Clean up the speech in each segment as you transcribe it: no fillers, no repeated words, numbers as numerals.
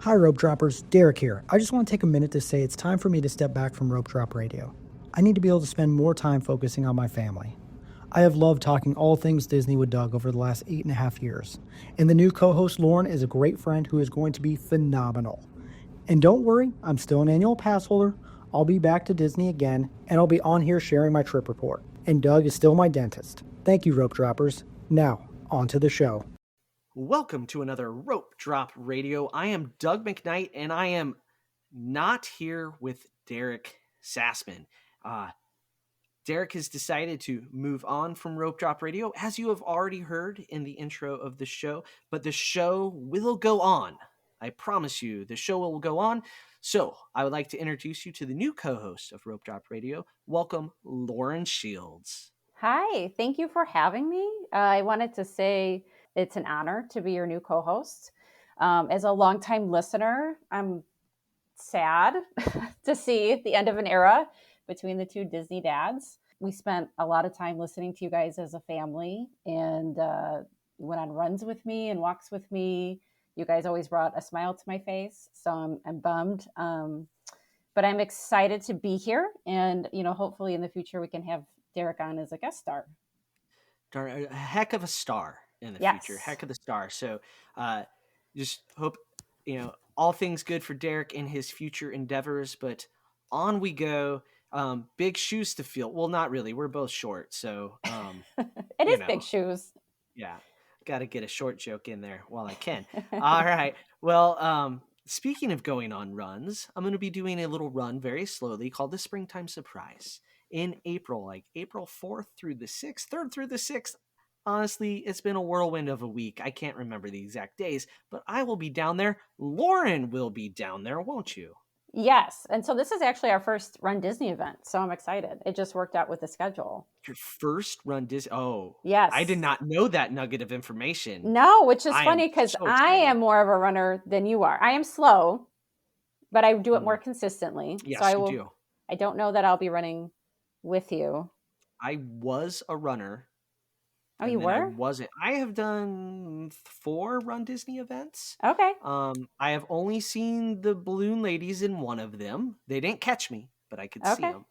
Hi, Rope Droppers. Derek here. I just want to take a minute to say it's time for me to step back from Rope Drop Radio. I need to be able to spend more time focusing on my family. I have loved talking all things Disney with Doug over the last 8.5 years, and the new co host Lauren is a great friend who is going to be phenomenal. And don't worry, I'm still an annual pass holder. I'll be back to Disney again, and I'll be on here sharing my trip report. And Doug is still my dentist. Thank you, Rope Droppers. Now, on to the show. Welcome to another Rope Drop Radio. I am Doug McKnight, and I am not here with Derek Sassman. Derek has decided to move on from Rope Drop Radio, as you have already heard in the intro of the show, but the show will go on. I promise you, the show will go on. So I would like to introduce you to the new co-host of Rope Drop Radio. Welcome, Lauren Shields. Hi, thank you for having me. I wanted to say it's an honor to be your new co host. As a longtime listener, I'm sad to see the end of an era between the two Disney dads. We spent a lot of time listening to you guys as a family, and you went on runs with me and walks with me. You guys always brought a smile to my face, so I'm bummed. But I'm excited to be here, and hopefully in the future we can have Derek on as a guest star. A heck of a star in the future. Yes. Heck of a star. So just hope, all things good for Derek in his future endeavors. But on we go. Big shoes to fill. Well, not really. We're both short. So, It is big shoes. Yeah. Got to get a short joke in there while I can. All right. Well, speaking of going on runs, I'm going to be doing a little run very slowly called the Springtime Surprise in April, like April 4th through the 6th, 3rd through the 6th. Honestly, it's been a whirlwind of a week. I can't remember the exact days, but I will be down there. Lauren will be down there, won't you? Yes. And so this is actually our first Run Disney event. So I'm excited. It just worked out with the schedule. Your first Run Disney. Oh, Yes. I did not know that nugget of information. No, which is I funny am because so I excited. am more of a runner than you are. I am slow, but I do it more consistently. Yes, you do. I don't know that I'll be running with you. I was a runner. Oh, you were? I wasn't. I have done 4 Run Disney events. Okay. I have only seen the balloon ladies in one of them. They didn't catch me, but I could see them.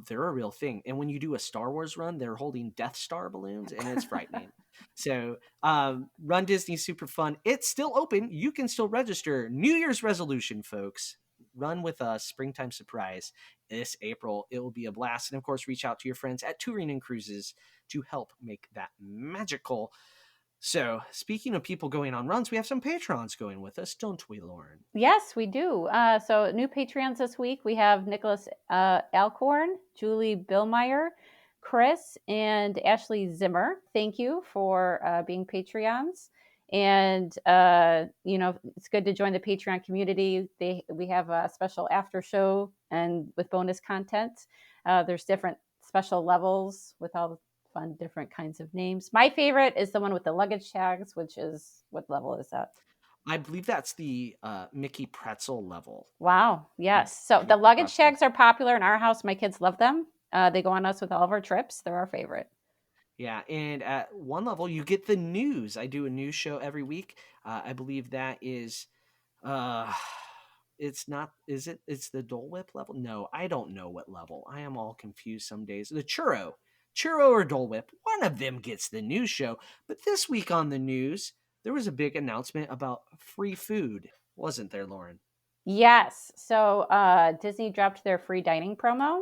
They're a real thing. And when you do a Star Wars run, they're holding Death Star balloons, and it's frightening. So Run Disney, super fun. It's still open. You can still register. New Year's resolution, folks. Run with us, Springtime Surprise, this April. It will be a blast. And of course, reach out to your friends at Touring and Cruises to help make that magical. So, speaking of people going on runs, we have some patrons going with us, don't we, Lauren? Yes, we do. So, new Patreons this week. We have Nicholas Alcorn, Julie Billmeyer, Chris, and Ashley Zimmer. Thank you for being Patreons. And, it's good to join the Patreon community. We have a special after show and with bonus content. There's different special levels with all the fun different kinds of names. My favorite is the one with the luggage tags, which is, what level is that? I believe that's the Mickey Pretzel level. Wow. Yes. So the luggage tags are popular in our house. My kids love them. They go on us with all of our trips. They're our favorite. Yeah, and at one level, you get the news. I do a news show every week. I believe that is, it's not, is it? It's the Dole Whip level? No, I don't know what level. I am all confused some days. The Churro or Dole Whip, one of them gets the news show. But this week on the news, there was a big announcement about free food, wasn't there, Lauren? Yes. So Disney dropped their free dining promo.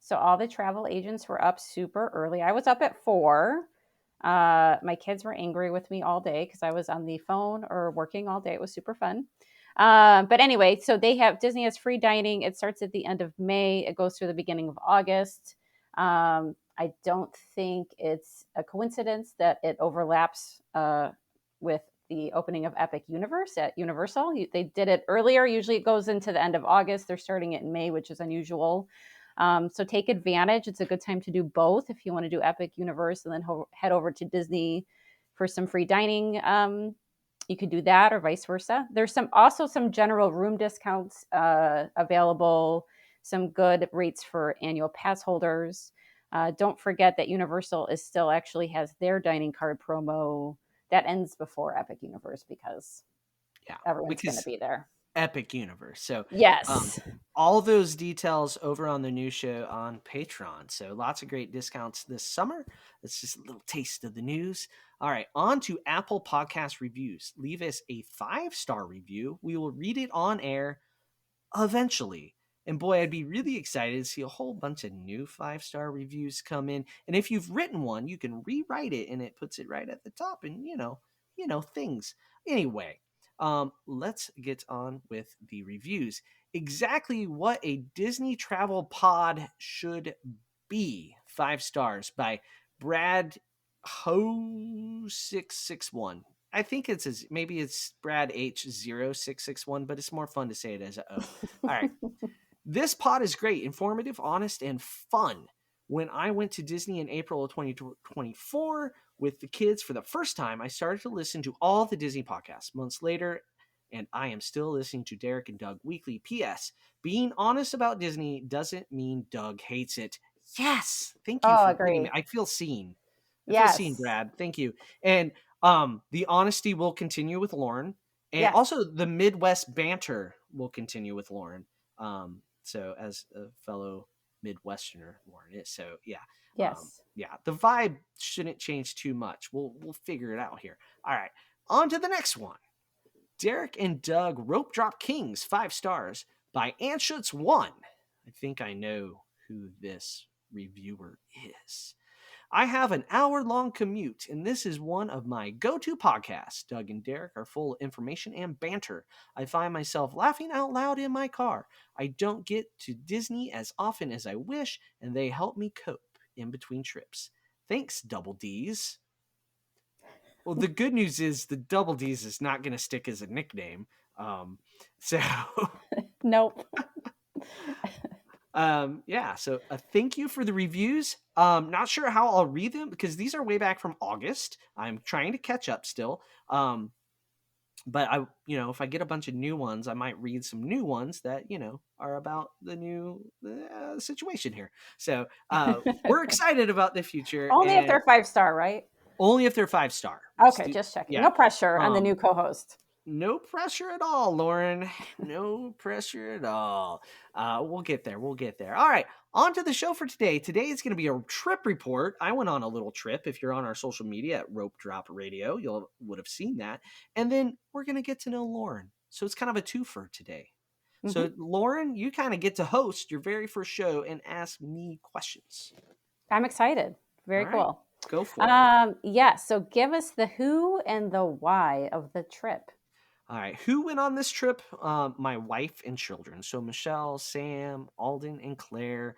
So all the travel agents were up super early. I was up at 4. My kids were angry with me all day because I was on the phone or working all day. It was super fun. But anyway, so Disney has free dining. It starts at the end of May. It goes through the beginning of August. I don't think it's a coincidence that it overlaps with the opening of Epic Universe at Universal. They did it earlier. Usually it goes into the end of August. They're starting it in May, which is unusual. So take advantage. It's a good time to do both if you want to do Epic Universe and then head over to Disney for some free dining. You could do that or vice versa. There's also some general room discounts available, some good rates for annual pass holders. Don't forget that Universal still actually has their dining card promo that ends before Epic Universe because everyone's going to be there. epic universe. So Yes. all those details over on the new show on Patreon. So lots of great discounts this summer. It's just a little taste of the news. All right, on to Apple Podcast reviews. Leave us a 5-star review. We will read it on air eventually. And boy, I'd be really excited to see a whole bunch of new 5-star reviews come in. And if you've written one, you can rewrite it and it puts it right at the top and things. Anyway, let's get on with the reviews. Exactly what a Disney travel pod should be. 5 stars by Brad Ho661. I think maybe it's Brad H0661, but it's more fun to say it as a O. All right. This pod is great, informative, honest, and fun. When I went to Disney in April of 2024 with the kids for the first time, I started to listen to all the Disney podcasts. Months later, and I am still listening to Derek and Doug weekly. P.S. Being honest about Disney doesn't mean Doug hates it. Yes. Thank you Oh, for reading me. agree. I feel seen. Yes. Brad. Thank you. And the honesty will continue with Lauren. And Yes. also the Midwest banter will continue with Lauren. So as a fellow Midwesterner, Lauren is. So yeah. Yes. Yeah. The vibe shouldn't change too much. We'll figure it out here. All right. On to the next one. Derek and Doug Rope Drop Kings, 5 stars by Anschutz1. I think I know who this reviewer is. I have an hour-long commute, and this is one of my go-to podcasts. Doug and Derek are full of information and banter. I find myself laughing out loud in my car. I don't get to Disney as often as I wish, and they help me cope in between trips. Thanks, Double D's. Well, the good news is the Double D's is not going to stick as a nickname. So Nope. yeah, so thank you for the reviews. Not sure how I'll read them because these are way back from August. I'm trying to catch up still. But if I get a bunch of new ones, I might read some new ones that are about the new situation here. So we're excited about the future, Only if and they're 5-star, right? only if they're 5-star. Okay, just checking. Yeah. No pressure on the new co-host. No pressure at all, Lauren. No pressure at all. We'll get there. We'll get there. All right. On to the show for today. Today is going to be a trip report. I went on a little trip. If you're on our social media at Rope Drop Radio, you would have seen that. And then we're going to get to know Lauren. So it's kind of a twofer today. Mm-hmm. So Lauren, you kind of get to host your very first show and ask me questions. I'm excited. Very All right. cool. Go for it. Yeah. So give us the who and the why of the trip. All right. Who went on this trip? My wife and children. So Michelle, Sam, Alden, and Claire.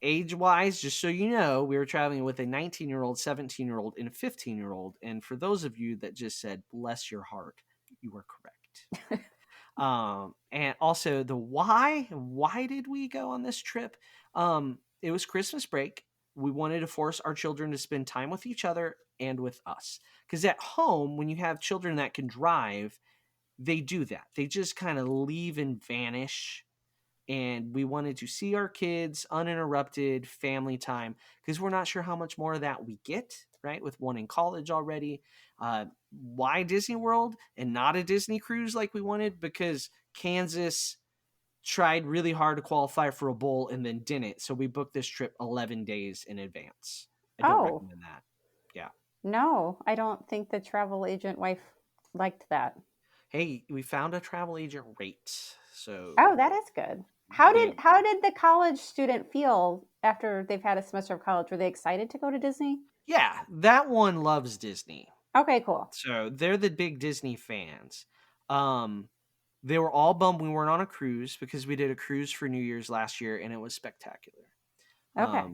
Age-wise, just so you know, we were traveling with a 19-year-old, 17-year-old, and a 15-year-old. And for those of you that just said, bless your heart, you are correct. And also the why. Why did we go on this trip? It was Christmas break. We wanted to force our children to spend time with each other and with us. Because at home, when you have children that can drive, they do that. They just kind of leave and vanish. And we wanted to see our kids uninterrupted family time because we're not sure how much more of that we get, right? With one in college already. Why Disney World and not a Disney cruise like we wanted? Because Kansas tried really hard to qualify for a bowl and then didn't. So we booked this trip 11 days in advance. I don't recommend that. Yeah. No, I don't think the travel agent wife liked that. Hey, we found a travel agent rate. So that is good. How did the college student feel after they've had a semester of college? Were they excited to go to Disney? Yeah, that one loves Disney. Okay, cool. So they're the big Disney fans. They were all bummed we weren't on a cruise because we did a cruise for New Year's last year and it was spectacular. Okay.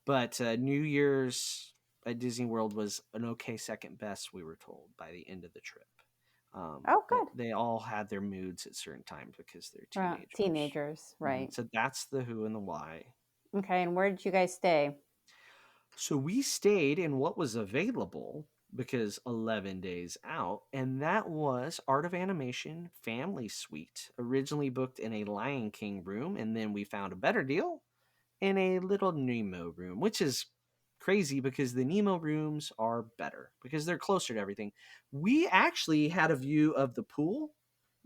But New Year's at Disney World was an okay second best, we were told, by the end of the trip. Good. They all had their moods at certain times because they're teenagers. Teenagers, right. So that's the who and the why. Okay, and where did you guys stay? So we stayed in what was available because 11 days out, and that was Art of Animation Family Suite, originally booked in a Lion King room, and then we found a better deal in a Little Nemo room, which is crazy because the Nemo rooms are better because they're closer to everything. We actually had a view of the pool.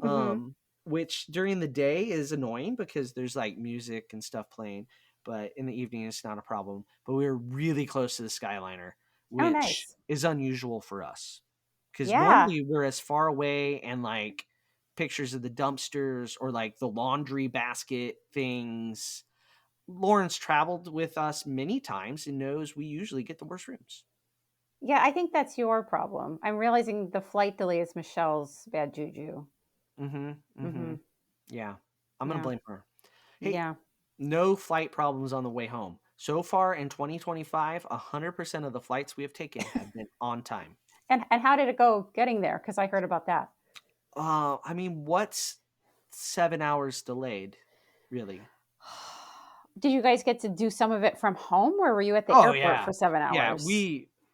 Mm-hmm. which during the day is annoying because there's like music and stuff playing, but in the evening it's not a problem. But we were really close to the Skyliner, Oh, which nice. is unusual for us because Yeah. normally we're as far away, and like pictures of the dumpsters or like the laundry basket things. Lauren's traveled with us many times and knows we usually get the worst rooms. Yeah, I think that's your problem. I'm realizing the flight delay is Michelle's bad juju. Mm-hmm. Mm-hmm. Mm-hmm. Yeah. I'm gonna Yeah. blame her. Hey, Yeah. no flight problems on the way home. So far in 2025, 100% of the flights we have taken have been on time. And how did it go getting there? Because I heard about that. I mean, what's 7 hours delayed, really? Did you guys get to do some of it from home, or were you at the Oh airport yeah, for seven yeah. hours?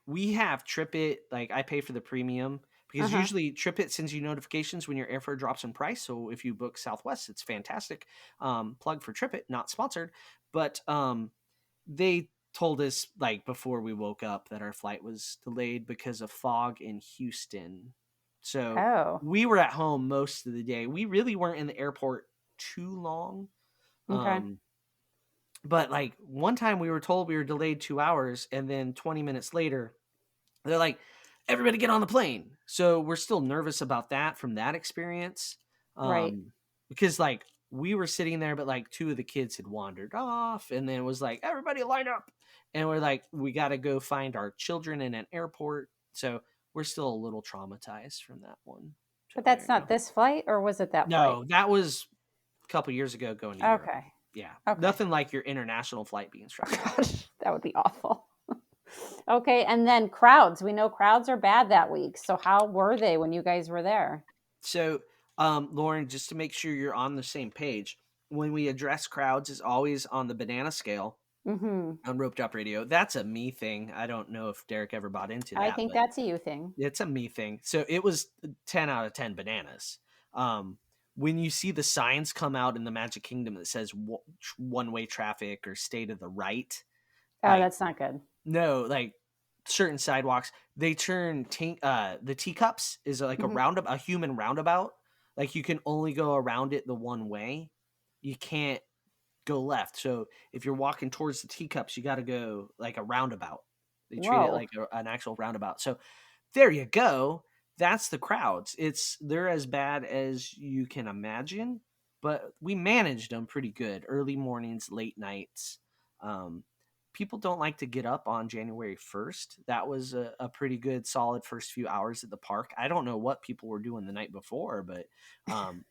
We have TripIt. Like I pay for the premium Uh because huh. usually TripIt sends you notifications when your airfare drops in price. So if you book Southwest, it's fantastic. Plug for TripIt, not sponsored, but they told us like before we woke up that our flight was delayed because of fog in Houston. So Oh, we were at home most of the day. We really weren't in the airport too long. okay. Um, but like one time we were told we were delayed 2 hours, and then 20 minutes later, they're like, everybody get on the plane. So we're still nervous about that from that experience. Right. Because like we were sitting there, but like two of the kids had wandered off, and then it was like, everybody line up. And we're like, we got to go find our children in an airport. So we're still a little traumatized from that one. So But there that's you not go. this flight, or was it that flight? No, that was a couple years ago going to Europe. Okay. Yeah. Okay. Nothing like your international flight being Oh, stressful. gosh, that would be awful. Okay, and then crowds. We know crowds are bad that week. So how were they when you guys were there? So, Lauren, just to make sure you're on the same page, when we address crowds, is always on the banana scale Mm-hmm. on Rope Drop Radio. That's a me thing. I don't know if Derek ever bought into I that, think but that's a you thing. it's a me thing. So it was 10 out of 10 bananas. Um, when you see the signs come out in the Magic Kingdom that says one-way traffic or stay to the right, Oh, like that's not good. no, like certain sidewalks, they turn the teacups is like Hmm. a human roundabout. Like you can only go around it the one way. You can't go left. So if you're walking towards the teacups, you got to go like a roundabout. They treat it Whoa. like an actual roundabout. So there you go. That's the crowds. They're as bad as you can imagine, but we managed them pretty good. Early mornings, late nights. Um, People don't like to get up on January 1st. That was a pretty good, solid first few hours at the park. I don't know what people were doing the night before, but um,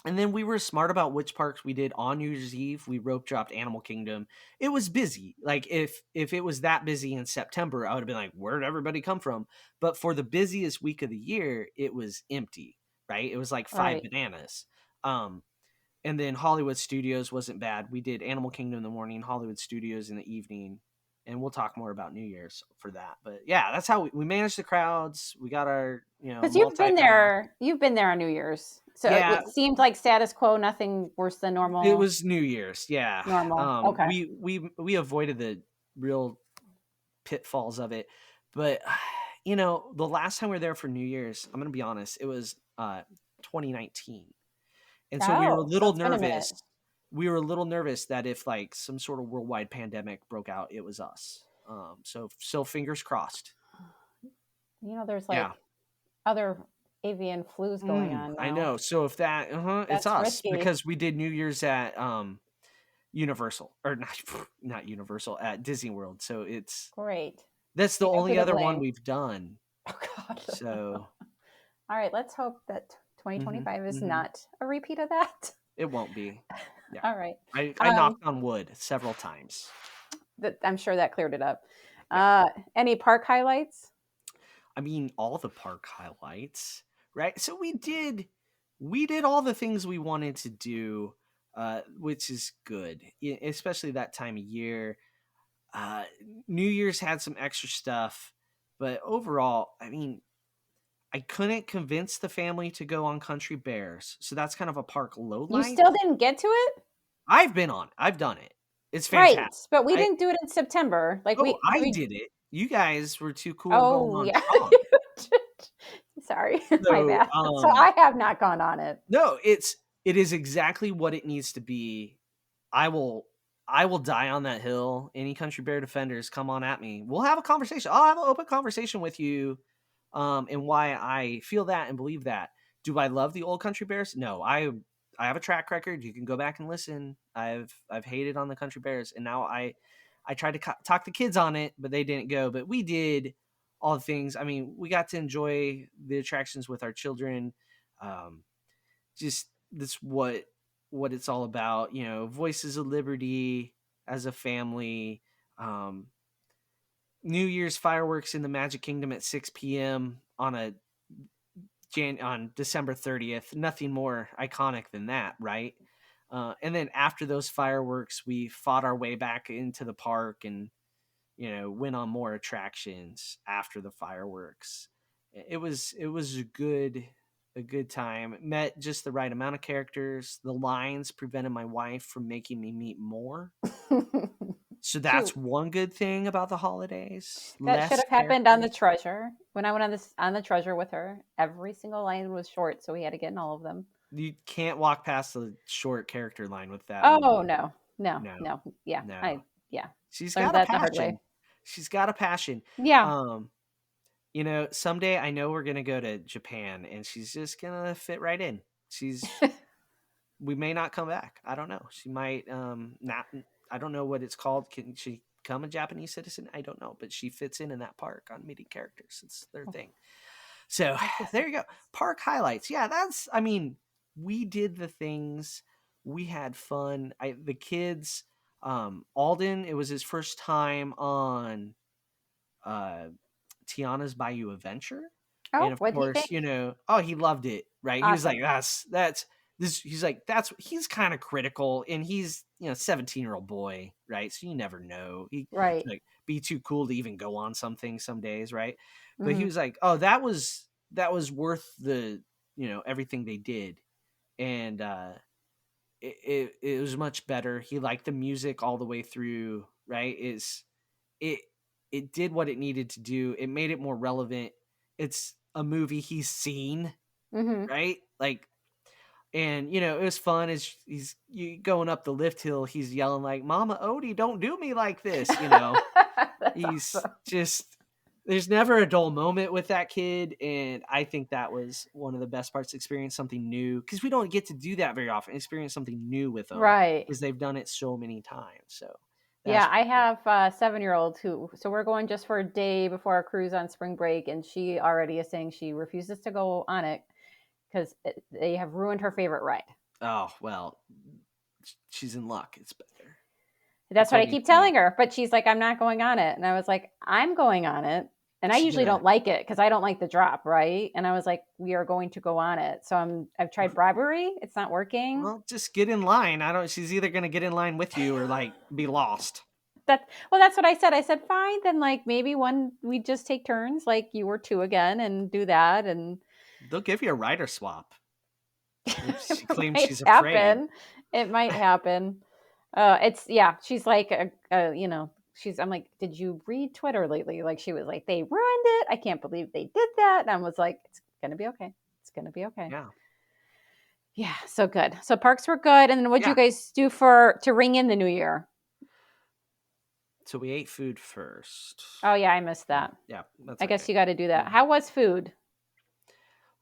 and then we were smart about which parks we did on New Year's Eve. We rope dropped Animal Kingdom. It was busy. Like if it was that busy in September, I would have been like, where'd everybody come from? But for the busiest week of the year, it was empty, right? It was like five Right. bananas. Um, and then Hollywood Studios wasn't bad. We did Animal Kingdom in the morning, Hollywood Studios in the evening, and we'll talk more about New Year's for that. But yeah, that's how we managed the crowds. We got our Because you've multi been pass. there. You've been there on New Year's. So Yeah, it seemed like status quo, nothing worse than it normal. was New Year's, yeah. Normal. Okay. We avoided the real pitfalls of it, but the last time we were there for New Year's, I'm gonna be honest, it was 2019, and so we were a Oh, so little it's been a minute. nervous. We were a little nervous that if like some sort of worldwide pandemic broke out, it was us. So fingers crossed. There's Yeah, like other avian flus going on I now. know. So if that, it's That's us risky. because we did New Year's at Universal, or not not Universal, at Disney World. So Great. that's the You don't get only the other one blame. we've done. Oh, God. So All right. Let's hope that hmm 2025 is hmm not a repeat of that. it won't be. Yeah, All right. I Um, knocked on wood several times. I'm sure that cleared it up. Yeah, Any park highlights? I mean all the park highlights, right? So we did all the things we wanted to do, which is good, especially that time of year. Uh, New Year's had some extra stuff, but overall, I mean, I couldn't convince the family to go on Country Bears, so that's kind of a park low You light. still didn't get to it? I've been on. I've done it. It's Right. fantastic. But we I didn't do it in September. Like Oh, I we did it. You guys were too cool going oh on yeah. strong. Sorry, my So, bad. So I have not gone on it. no, it is exactly what it needs to be. I will die on that hill. Any Country Bear defenders, come on at me. We'll have a conversation. I'll have an open conversation with you, and why I feel that and believe that. Do I love the old Country Bears? No, I have a track record. You can go back and listen. I've hated on the Country Bears, and now I tried to talk the kids on it, but they didn't go. But we did all the things. I mean, we got to enjoy the attractions with our children. Um, just that's what it's all about. You know, Voices of Liberty as a family. Um, New Year's fireworks in the Magic Kingdom at 6 p.m. on December 30th. Nothing more iconic than that, right? And then after those fireworks, we fought our way back into the park and went on more attractions after the fireworks. It was a good time. Met just the right amount of characters. The lines prevented my wife from making me meet more. So that's one good thing about the holidays. That should Less have happened on the characters. Treasure. When I went on the Treasure with her, every single line was short, so we had to get in all of them. You can't walk past the short character line with that Oh movie. no, no, No, no. Yeah, no. yeah. She's Learned got a that the hard way. passion. She's got a passion. Yeah. Someday I know we're gonna go to Japan, and she's just gonna fit right in. We may not come back. I don't know. She might not. I don't know what it's called. Can she become a Japanese citizen? I don't know, but she fits in that park on meeting characters. It's their thing. So there you go. Park highlights. Yeah, I mean, we did the things. We had fun. The kids. Alden. It was his first time on uh, Tiana's Bayou Adventure. Oh, And of what'd he course, think? he loved it, right? He was like, Awesome. that's this. He's like, he's kind of critical, and he's 17-year-old boy, right? So you never know. He Right. like be too cool to even go on something some days, right? But he Mm-hmm. was like, oh, that was worth the everything they did, and it was much better. He liked the music all the way through, right? It it did what it needed to do. It made it more relevant. It's a movie he's seen, Mm-hmm. right? Like, and it was fun as he's going up the lift hill. He's yelling like, "Mama Odie, don't do me like this!" That's He's awesome. just there's never a dull moment with that kid, and I think that was one of the best parts. Experience something new because we don't get to do that very often. Experience something new with them Right. because they've done it so many times. So Yeah, that's I pretty cool. have a 7-year-old so we're going just for a day before our cruise on spring break, and she already is saying she refuses to go on it because they have ruined her favorite ride. Oh well, she's in luck. It's better. That's It's what I keep ODP. telling her, but she's like, I'm not going on it. And I was like, I'm going on it. And I She's usually gonna don't like it because I don't like the drop, right? And I was like, we are going to go on it. So I've tried bribery. It's not working. well, just get in line. I don't. She's either gonna get in line with you or like be lost. That's what I said. I said, fine, then like maybe one we just take turns, like you were two again, and do that. And They'll give you a rider swap if it she claims might she's afraid. happen. It might happen. She's like, I'm like, did you read Twitter lately? Like, she was like, they ruined it. I can't believe they did that. And I was like, it's going to be okay. It's going to be okay. Yeah, Yeah. So good. So parks were good. And then what'd you yeah. guys do to ring in the new year? So we ate food first. Oh, yeah. I missed that. Yeah, that's I okay. guess you got to do that. How was food?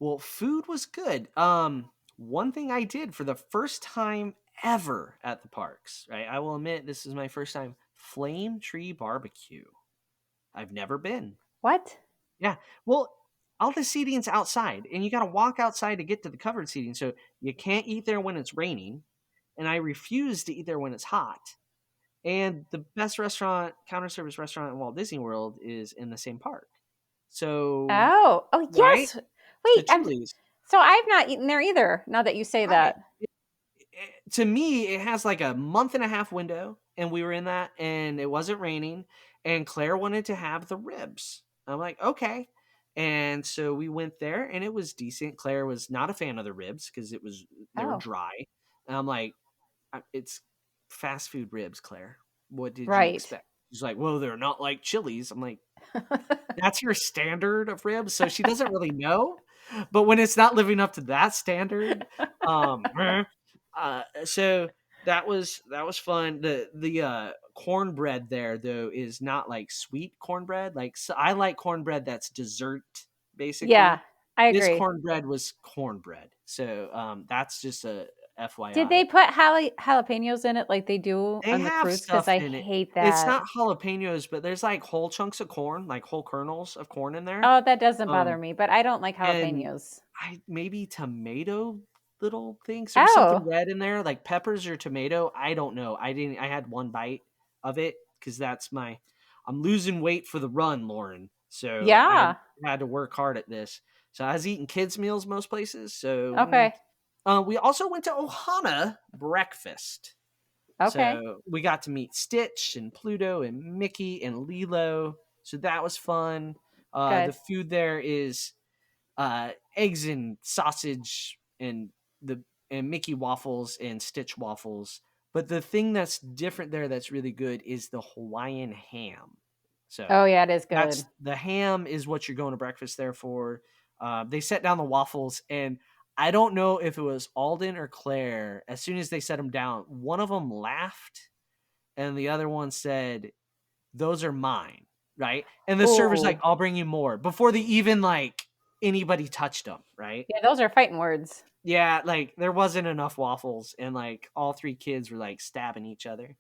Well, food was good. One thing I did for the first time ever at the parks, right? I will admit this is my first time. Flame Tree Barbecue. I've never been. What? Yeah. Well, all the seating's outside, and you got to walk outside to get to the covered seating. So you can't eat there when it's raining, and I refuse to eat there when it's hot. And the best restaurant, counter service restaurant in Walt Disney World is in the same park. So, Oh, right? yes. So Wait, Chili's, so I've not eaten there either. Now that you say right? that. To me, it has like a month and a half window, and we were in that, and it wasn't raining, and Claire wanted to have the ribs. I'm like, okay. And so we went there, and it was decent. Claire was not a fan of the ribs because they were Oh, dry. And I'm like, it's fast food ribs, Claire. What did you right. expect? She's like, well, they're not like Chili's. I'm like, that's your standard of ribs. So she doesn't really know. But when it's not living up to that standard, so that was fun. The cornbread there though is not like sweet cornbread. Like, so I like cornbread that's dessert Yeah, basically. I This agree. cornbread was cornbread, so that's just a Did they FYI. put jalapenos in it like they do They on the have cruise? Because I stuff in it. hate It's that. not jalapenos, but there's like whole chunks of corn, like whole kernels of corn in there. Oh, that doesn't bother Um, me, but I don't like and jalapenos. maybe tomato little things. There was something Oh, red in there, like peppers or tomato. I don't know. I had one bite of it because I'm losing weight for the run, Lauren. So I yeah. had to work hard at this. So I was eating kids' meals most places. So Okay. we also went to Ohana breakfast. Okay. So we got to meet Stitch and Pluto and Mickey and Lilo. So that was fun. The Good. food there is eggs and sausage and the and Mickey waffles and Stitch waffles. But the thing that's different there that's really good is the Hawaiian ham. Oh, So yeah, it is good. that's the ham is what you're going to breakfast there for. They set down the waffles, and I don't know if it was Alden or Claire. As soon as they set them down, one of them laughed, and the other one said, "Those are mine." Right, and the server's like, Ooh. "I'll bring you more," before they even like anybody touched them. Right. Yeah, those are fighting words. Yeah, like there wasn't enough waffles, and like all three kids were like stabbing each other.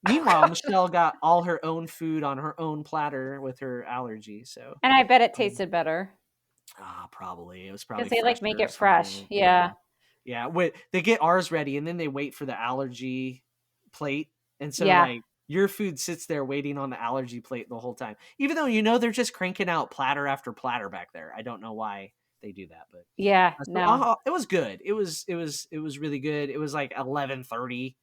Meanwhile, Michelle got all her own food on her own platter with her allergy. So, And I bet it um, tasted better probably it was because probably they fresher like make or it fresh. something. Yeah. Yeah, yeah. Wait, they get ours ready, and then they wait for the allergy plate, and so Yeah. like your food sits there waiting on the allergy plate the whole time, even though you know they're just cranking out platter after platter back there. I don't know why they do that, but Yeah. so No. it was good. It was really good. It was like 11:30,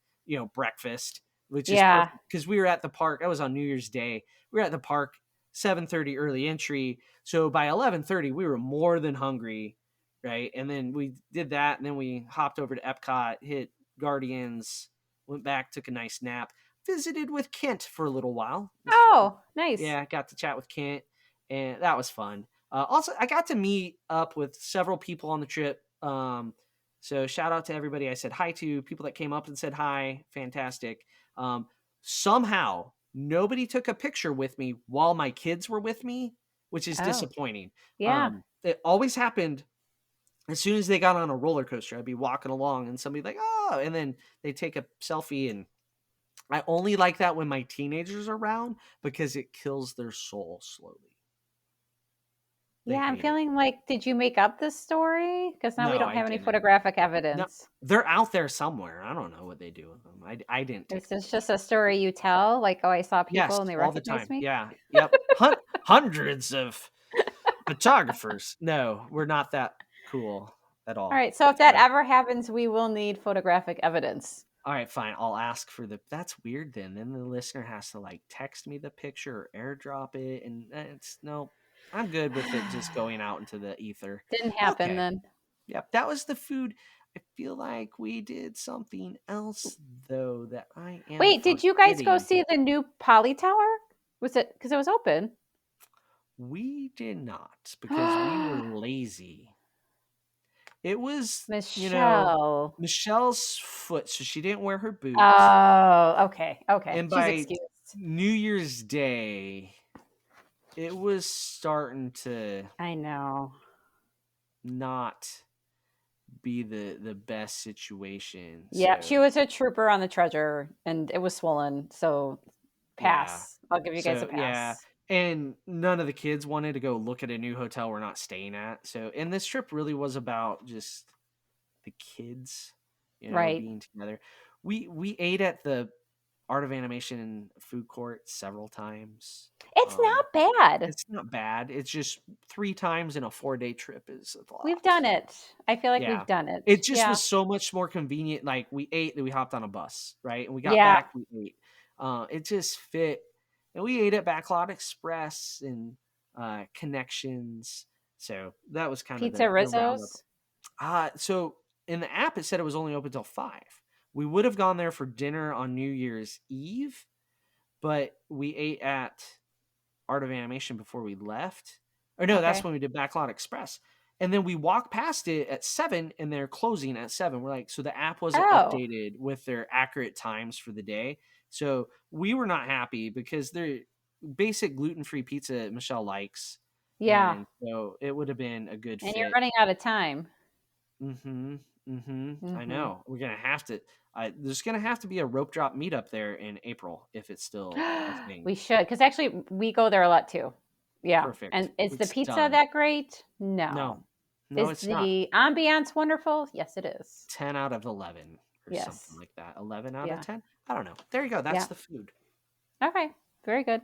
breakfast, which is Yeah. perfect because we were at the park. That was on New Year's Day. We were at the park 7:30 early entry. So by 11:30 we were more than hungry, right? And then we did that and then we hopped over to Epcot, hit Guardians, went back, took a nice nap, visited with Kent for a little while. It was fun. Oh, nice. Yeah, got to chat with Kent and that was fun. Also, I got to meet up with several people on the trip. So shout out to everybody I said hi to, people that came up and said hi. Fantastic. Somehow, nobody took a picture with me while my kids were with me, which is Oh, disappointing. yeah. It always happened as soon as they got on a roller coaster. I'd be walking along and somebody like, oh, and then they take a selfie. And I only like that when my teenagers are around because it kills their soul slowly. They Yeah, I'm hate it. feeling like, did you make up this story? Because now we No, don't I have any didn't. photographic No, evidence. they're out there somewhere. I don't know what they do with them. I didn't take Is them. this just a story you tell? Like, oh, I saw Yes, people and they all the recognized time. me? Yeah. Yep. Hundreds of photographers. No, we're not that cool at All all. right. So if that So, ever happens, we will need photographic evidence. all right, fine. I'll ask for that's weird then. Then the listener has to like text me the picture or airdrop it. And it's no, I'm good with it just going out into the ether. Didn't happen Okay. then. Yep. That was the food. I feel like we did something else though that I am Wait, did you guys go forgetting. see the new Poly Tower? Was it because it was open? We did not because we were lazy. It was, Michelle. Michelle's foot, so she didn't wear her boots. Oh, okay. Okay. And She's by excused. New Year's Day, it was starting to I know. not be the best situation. Yeah, So she was a trooper on the treasure and it was swollen. So yeah. pass. I'll give you guys a So yeah. pass. And none of the kids wanted to go look at a new hotel we're not staying at. So and this trip really was about just the kids, Right. being together. We ate at the Art of Animation food court several times. It's not bad. It's not bad. It's just 3 times in a 4-day trip is a We've lot. done it. I feel like Yeah. we've done it. It just Yeah. was so much more convenient. Like we ate, then we hopped on a bus, right? And we got Yeah. back, we ate. It just fit. And we ate at Backlot Express and Connections. So that was kind of Pizza the roundup. Rizzo's. So in the app, it said it was only open till 5. We would have gone there for dinner on New Year's Eve, but we ate at Art of Animation before we left. Or no, that's Okay. when we did Backlot Express. And then we walk past it at 7 and they're closing at 7. We're like, so the app wasn't Oh, updated with their accurate times for the day. So we were not happy because they're basic gluten-free pizza Michelle likes. yeah. And so it would have been a good And you're fit. running out of time. I Mhm. know. We're gonna have to. There's gonna have to be a rope drop meetup there in April if it's still a thing. We should, because actually we go there a lot too. Yeah. Perfect. And is the It's pizza done. that great? No, No. no, Is it's not. the ambiance wonderful? Yes, it is. 10 out of 11 or something Yes. like that. 11 out of Yeah. 10. I don't know. There you go. That's Yeah. the food. Okay. Very good.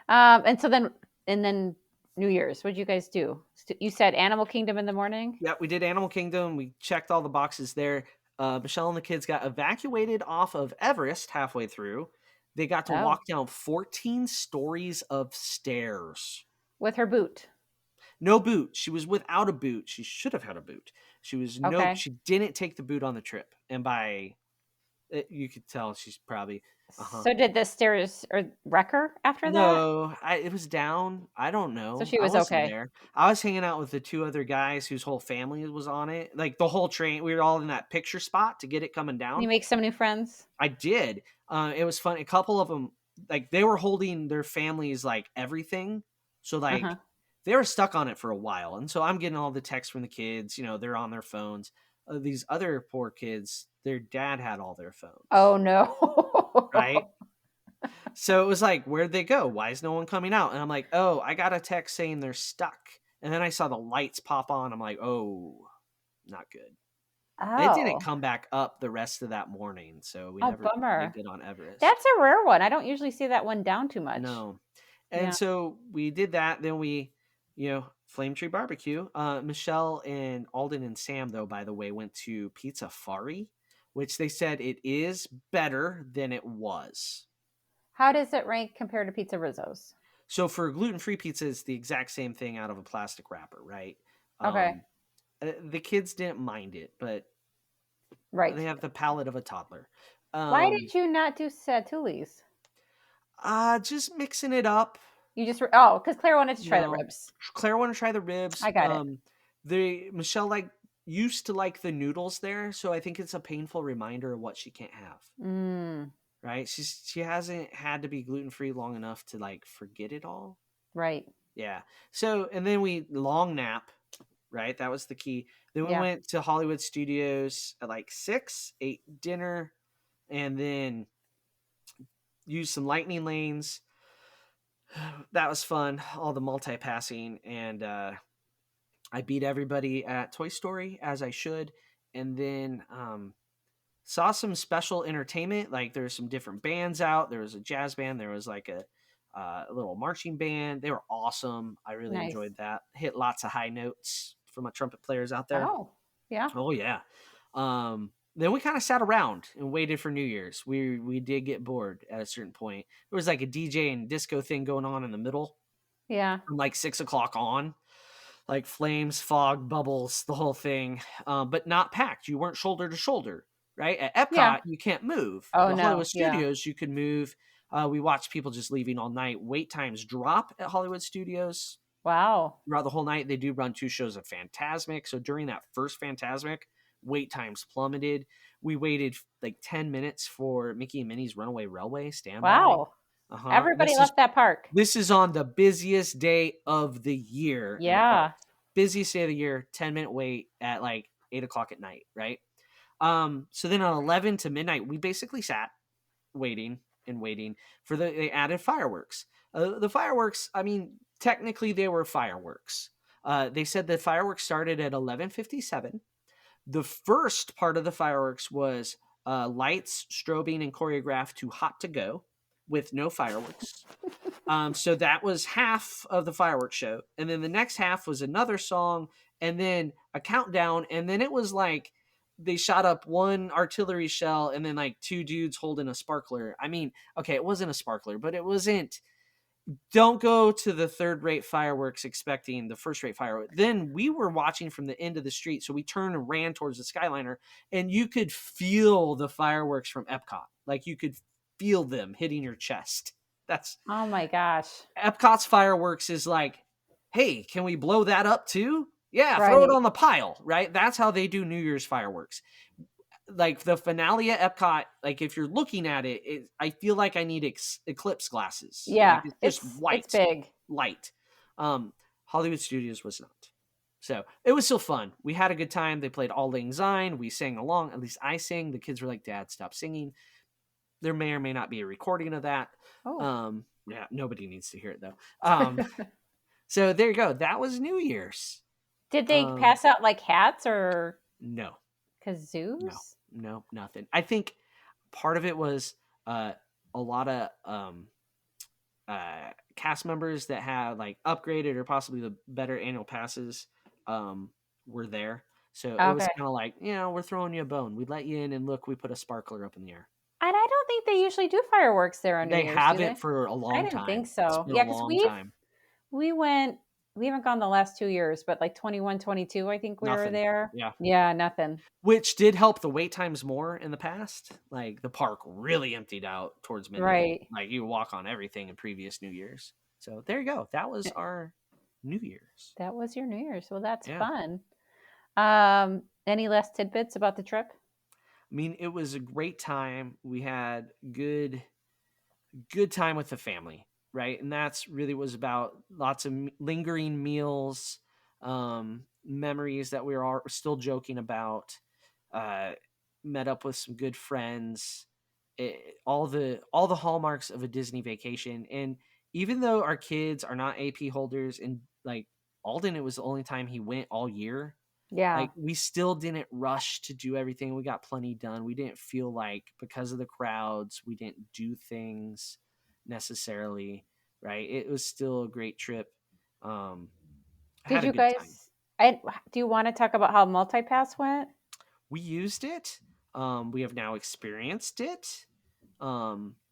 And so then, and then New Year's, what did you guys do? You said Animal Kingdom in the morning? Yeah, we did Animal Kingdom. We checked all the boxes there. Michelle and the kids got evacuated off of Everest halfway through. They got to Oh, walk down 14 stories of stairs. with her boot. No boot. She was without a boot. She should have had a boot. Okay. She didn't take the boot on the trip. And by you could tell she's probably uh-huh. So did the stairs or wreck her after that? No, it was down. I don't So know. she I was wasn't okay. there. I was hanging out with the two other guys whose whole family was on it. Like the whole train, we were all in that picture spot to get it coming You down. make some new friends? I did. It was fun. A couple of them, like they were holding their families like everything. So Uh-huh. like they were stuck on it for a while. And so I'm getting all the texts from the kids. They're on their phones. These other poor kids, their dad had all their phones, Oh no. right? So it was like, where'd they go? Why is no one coming out? And I'm like, oh, I got a text saying they're stuck. And then I saw the lights pop on. I'm like, oh, not good. It didn't Oh. come back up the rest of that morning. So we Oh, never bummer. made it on Everest. That's a rare one. I don't usually see that one down too much. No. And Yeah. so we did that. Then Flame Tree Barbecue. Michelle and Alden and Sam, though, by the way, went to Pizza Fari, which they said it is better than it was. How does it rank compared to Pizza Rizzo's? So for gluten-free pizza, it's the exact same thing out of a plastic wrapper, right? Okay. The kids didn't mind it, but they Right. have the palate of a toddler. Why Um, did you not do Satuli's? just mixing it up. You just oh, because Claire wanted to You try the know, ribs. Claire wanted to try the ribs. I got it. Michelle used to like the noodles there, so I think it's a painful reminder of what she can't have. Mm, Right? She hasn't had to be gluten-free long enough to like forget it all. right. Yeah. So and then we long nap, right? That was the key. Then we Yeah. went to Hollywood Studios at like 6, ate dinner, and then used some lightning lanes. That was fun. All the multi-passing, and I beat everybody at Toy Story as I should, and then saw some special entertainment. Like there's some different bands out. There was a jazz band. There was like a little marching band. They were awesome. I really Nice. enjoyed that. Hit lots of high notes for my trumpet players out there. Oh, yeah. Oh yeah. Then we kind of sat around and waited for New Year's. We did get bored at a certain point. There was like a DJ and disco thing going on in the middle Yeah. from like 6 o'clock on, like flames, fog, bubbles, the whole thing. But not packed. You weren't shoulder to shoulder, right? At Yeah. Epcot, you can't move. Oh The no. Hollywood Yeah. Studios, you could move. We watched people just leaving all night. Wait times drop at Hollywood Studios Wow. throughout the whole night. They do run 2 shows of Fantasmic. So during that first Fantasmic, wait times plummeted. We waited like 10 minutes for Mickey and Minnie's Runaway Railway standby. Wow. Uh-huh. Everybody left that park. This is on the busiest day of the year in the park. Yeah. Busiest day of the year, 10-minute wait at like 8 o'clock at night, right? So then on 11 to midnight, we basically sat waiting and waiting for they added fireworks. The fireworks, I mean, technically they were fireworks. They said the fireworks started at 11:57. The first part of the fireworks was lights, strobing, and choreographed to Hot to Go with no fireworks. So that was half of the fireworks show. And then the next half was another song and then a countdown. And then it was like they shot up one artillery shell and then like 2 dudes holding a sparkler. I mean, okay, it wasn't a sparkler, but it wasn't. Don't go to the third-rate fireworks expecting the first-rate fireworks. Then we were watching from the end of the street, so we turned and ran towards the Skyliner, and you could feel the fireworks from Epcot. Like you could feel them hitting your chest. That's Oh my gosh. Epcot's fireworks is like, hey, can we blow that up too? Yeah, throw it Right. on the pile, right? That's how they do New Year's fireworks. Like the finale at Epcot, like if you're looking at it, I feel like I need eclipse glasses. Like Yeah, it's just it's white big. light. Hollywood Studios was not. So it was still fun. We had a good time. They played All Lang Syne. We sang along. At least I sang. The kids were like, "Dad, stop singing." There may or may not be a recording of that. Oh. Yeah, nobody needs to hear it though. So there you go. That was New Year's. Did they pass out like hats or No, no, kazoos? no, nothing. I think part of it was a lot of cast members that had like upgraded or possibly the better annual passes were there. So it was Okay. kind of like, we're throwing you a bone. We let you in and look, we put a sparkler up in the air. And I don't think they usually do fireworks there on New They Year's, do haven't they? for a I long didn't think time. It's so. been a Yeah, because long time. we haven't gone the last 2 years, but like 21, 22, I think we were Nothing. there. Yeah. Yeah, nothing. Which did help the wait times more in the past. Like the park really emptied out towards midnight. Right. Like you walk on everything in previous New Year's. So there you go. That was our New Year's. That was your New Year's. Well, that's Yeah. fun. Any last tidbits about the trip? I mean, it was a great time. We had good time with the family, right? And that's really was about lots of lingering meals, memories that we were all still joking about. Met up with some good friends. All the hallmarks of a Disney vacation. And even though our kids are not AP holders, and like Alden, it was the only time he went all year. Yeah. Like we still didn't rush to do everything. We got plenty done. We didn't feel like because of the crowds, we didn't do things necessarily, right? It was still a great trip. I Did had a you good time. guys? Do you want to talk about how multipass went? We used it. We have now experienced it.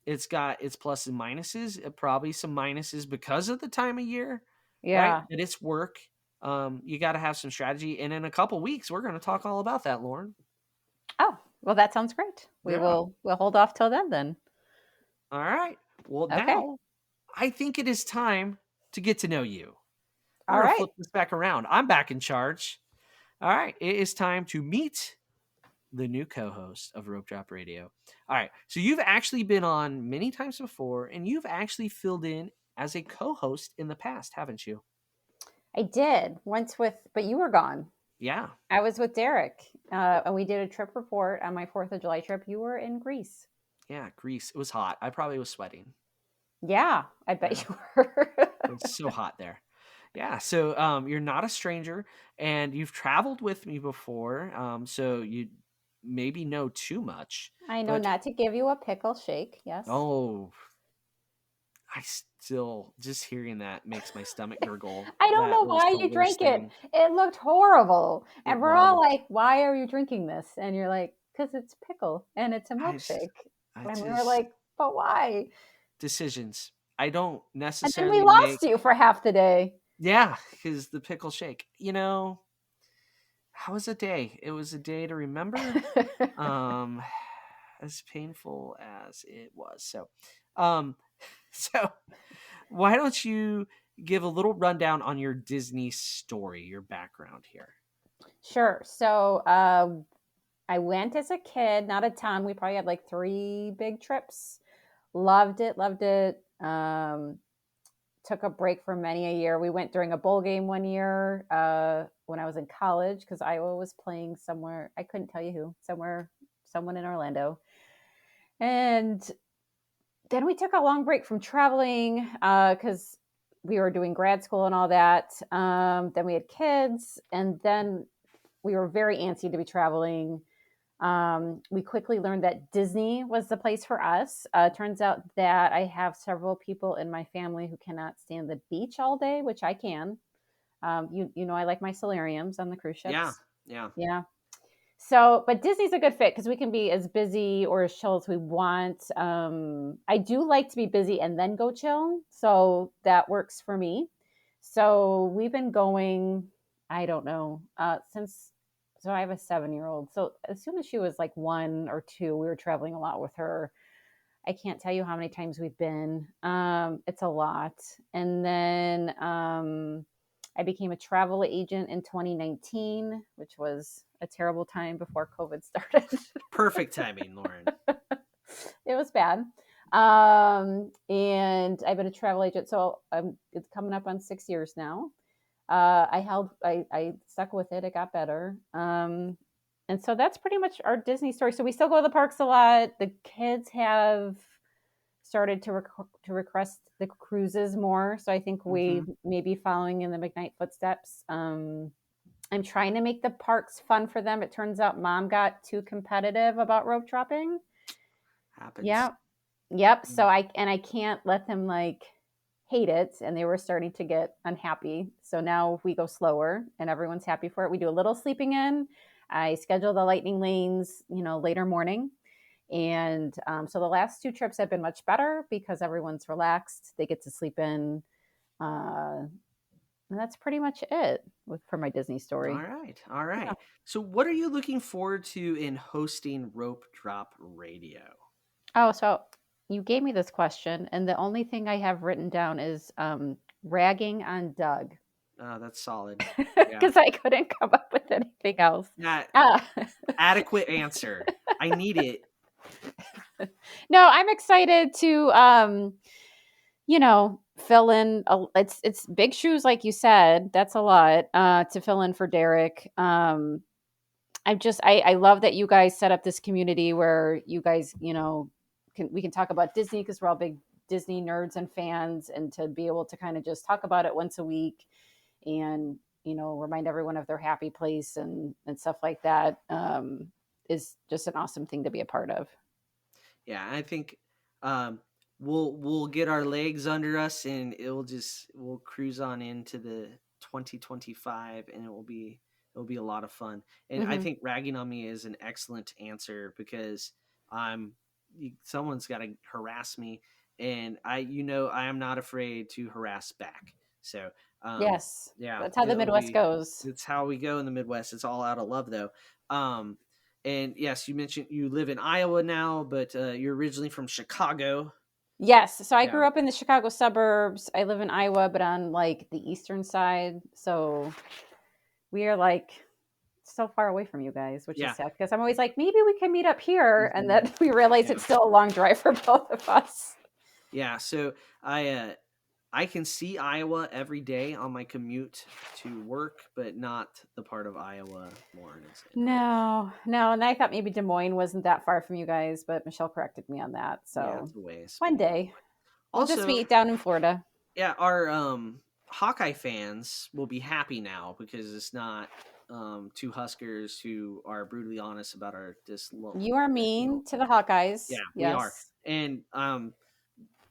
It's got its pluses and minuses. Probably some minuses because of the time of year, right? Yeah. But it's work. You got to have some strategy. And in a couple weeks, we're going to talk all about that, Lauren. Oh, well, that sounds great. We'll hold off till then. All right. Well, Okay. now I think it is time to get to know you. We're All going to right. flip this back around. I'm back in charge. All right. It is time to meet the new co-host of Rope Drop Radio. All right. So you've actually been on many times before, and you've actually filled in as a co-host in the past, haven't you? I did once but you were gone. Yeah. I was with Derek, and we did a trip report on my 4th of July trip. You were in Greece. Yeah, Greece. It was hot. I probably was sweating. Yeah, I bet you were. It was so hot there. Yeah, so you're not a stranger, and you've traveled with me before, so you maybe know too much. I know But not to give you a pickle shake. Yes. oh, I still just hearing that makes my stomach gurgle. I don't That know was why the you worst drank it. thing. It looked horrible. It And we're all was. like, why are you drinking this? And you're like, because it's pickle and it's a I just, milkshake. I And we were just like, but why? decisions. I don't And then we necessarily make. lost you for half the day. Yeah, because the pickle shake. How was a day? It was a day to remember. um as painful as it was. Um so why don't you give a little rundown on your Disney story, your background here? Sure. So I went as a kid, not a ton. We probably had like 3 big trips. Loved it, loved it. Took a break for many a year. We went during a bowl game one year when I was in college because Iowa was playing somewhere. I couldn't tell you who, someone in Orlando. And then we took a long break from traveling because we were doing grad school and all that. Then we had kids, and then we were very antsy to be traveling. We quickly learned that Disney was the place for us. Turns out that I have several people in my family who cannot stand the beach all day, which I can. You know, I like my solariums on the cruise ships. Yeah. So, but Disney's a good fit because we can be as busy or as chill as we want. I do like to be busy and then go chill. So that works for me. So we've been going, I don't know, so I have a 7-year-old. So as soon as she was like 1 or 2, we were traveling a lot with her. I can't tell you how many times we've been. It's a lot. And then I became a travel agent in 2019, which was a terrible time before COVID started. Perfect timing, Lauren. It was bad. And I've been a travel agent, so it's coming up on 6 years now. I stuck with it. It got better. And so that's pretty much our Disney story. So we still go to the parks a lot. The kids have started to request the cruises more. So I think we may be following in the McKnight footsteps. I'm trying to make the parks fun for them. It turns out mom got too competitive about rope dropping. Happens. Yeah. Yep. So I can't let them like hate it, and they were starting to get unhappy. So now we go slower and everyone's happy for it. We do a little sleeping in. I schedule the lightning lanes, later morning. And so the last 2 trips have been much better because everyone's relaxed. They get to sleep in. And that's pretty much it for my Disney story. All right. Yeah. So what are you looking forward to in hosting Rope Drop Radio? Oh, so you gave me this question, and the only thing I have written down is ragging on Doug. Oh, that's solid. Because I couldn't come up with anything else. Adequate answer. I need it. No, I'm excited to, fill in. It's big shoes, like you said. That's a lot to fill in for Derek. I love that you guys set up this community where you guys, we can talk about Disney because we're all big Disney nerds and fans, and to be able to kind of just talk about it once a week and, remind everyone of their happy place and stuff like that is just an awesome thing to be a part of. Yeah, I think we'll get our legs under us and we'll cruise on into the 2025, and it will be a lot of fun. And I think ragging on me is an excellent answer because someone's got to harass me, and I am not afraid to harass back. So yes, yeah, that's how the Midwest goes. It's how we go in the Midwest. It's all out of love, though. And yes, you mentioned you live in Iowa now, but you're originally from Chicago. Yes. So I grew up in the Chicago suburbs. I live in Iowa, but on like the eastern side. So we are like so far away from you guys, which is sad because I'm always like, maybe we can meet up here. And then we realize it's still a long drive for both of us. Yeah. So I can see Iowa every day on my commute to work, but not the part of Iowa Lauren is in. No. And I thought maybe Des Moines wasn't that far from you guys, but Michelle corrected me on that. So it's a ways. One day we'll Also, just meet down in Florida. Yeah, our Hawkeye fans will be happy now because it's not 2 Huskers who are brutally honest about our You are mean to the Hawkeyes. Yeah, we are. And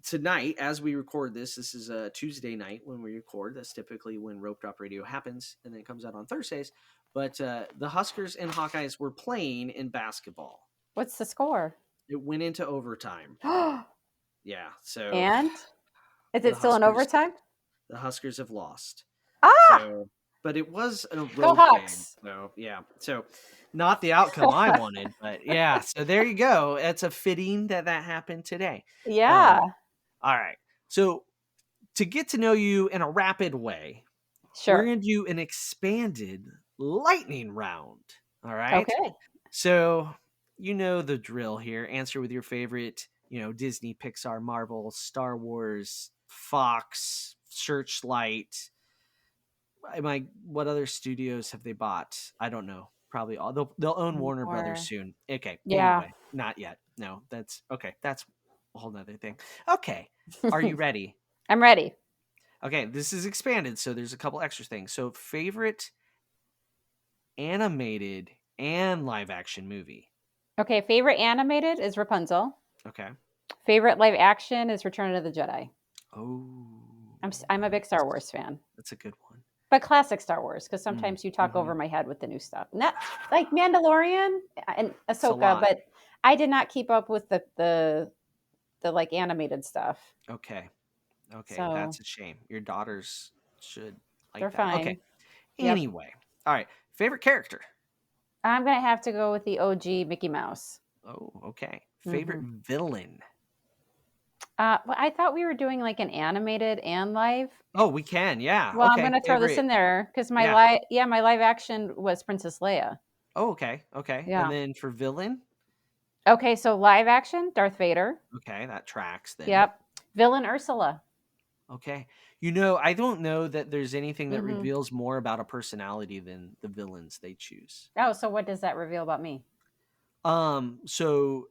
tonight, as we record this is a Tuesday night when we record. That's typically when Rope Drop Radio happens, and then it comes out on Thursdays. But the Huskers and Hawkeyes were playing in basketball. What's the score? It went into overtime. Yeah. So. And is it still in overtime? The Huskers have lost. So, but it was a road Go Hawks. game. So yeah. So not the outcome I wanted, but yeah. So there you go. It's a fitting that happened today. Yeah. All right. So to get to know you in a rapid way, we're going to do an expanded lightning round. All right. Okay. So you know the drill here. Answer with your favorite, Disney, Pixar, Marvel, Star Wars, Fox, Searchlight. What other studios have they bought? I don't know. Probably all. They'll own Warner Brothers soon. Okay. Yeah. Anyway, not yet. No, that's okay. That's a whole nother thing. Okay. Are you ready? I'm ready. Okay. This is expanded, so there's a couple extra things. So favorite animated and live action movie. Okay. Favorite animated is Rapunzel. Okay. Favorite live action is Return of the Jedi. Oh. I'm a big Star Wars fan. That's a good one. But classic Star Wars, because sometimes you talk over my head with the new stuff. Not like Mandalorian and Ahsoka, but I did not keep up with the like animated stuff. Okay. So, that's a shame. Your daughters should like they're that. Fine. Okay. Anyway. All right. Favorite character? I'm going to have to go with the OG Mickey Mouse. Oh, okay. Favorite villain? Well, I thought we were doing like an animated and live. Oh, we can. Yeah. Well, I'm Okay. gonna throw this Favorite. in there because Yeah. my live action was Princess Leia. Oh, okay. Okay. And Yeah. then for villain, Okay, so live action, Darth Vader. okay, that tracks then. Yep. Villain Ursula. Okay. I don't know that there's anything that Mm-hmm. reveals more about a personality than the villains they choose. Oh, so what does that reveal about me? So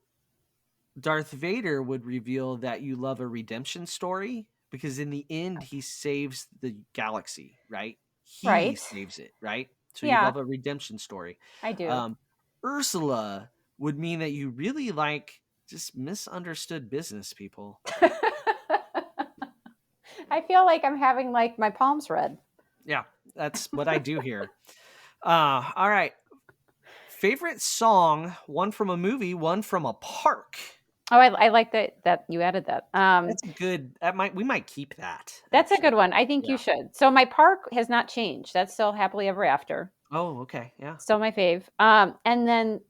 Darth Vader would reveal that you love a redemption story because in the end he saves the galaxy, right? He Right. saves it, right? So you Yeah, love a redemption story. I do. Um, Ursula would mean that you really like just misunderstood business people. I feel like I'm having like my palms read. Yeah, that's what I do here. All right. Favorite song, one from a movie, one from a park. Oh, I like that you added that. That's good. We might keep that That's a actually. good one. I think Yeah. you should. So my park has not changed. That's still happily ever after. Oh, okay. Yeah. Still my fave. And then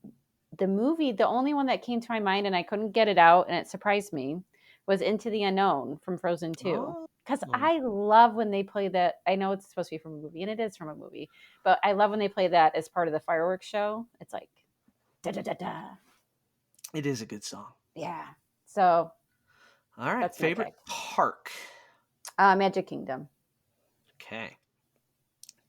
the movie, the only one that came to my mind and I couldn't get it out and it surprised me was Into the Unknown from Frozen 2. Oh. Because I love when they play that. I know it's supposed to be from a movie, and it is from a movie, but I love when they play that as part of the fireworks show. It's like, da da da da. It is a good song. Yeah. So All right. that's my Favorite pick. park. Magic Kingdom. Okay.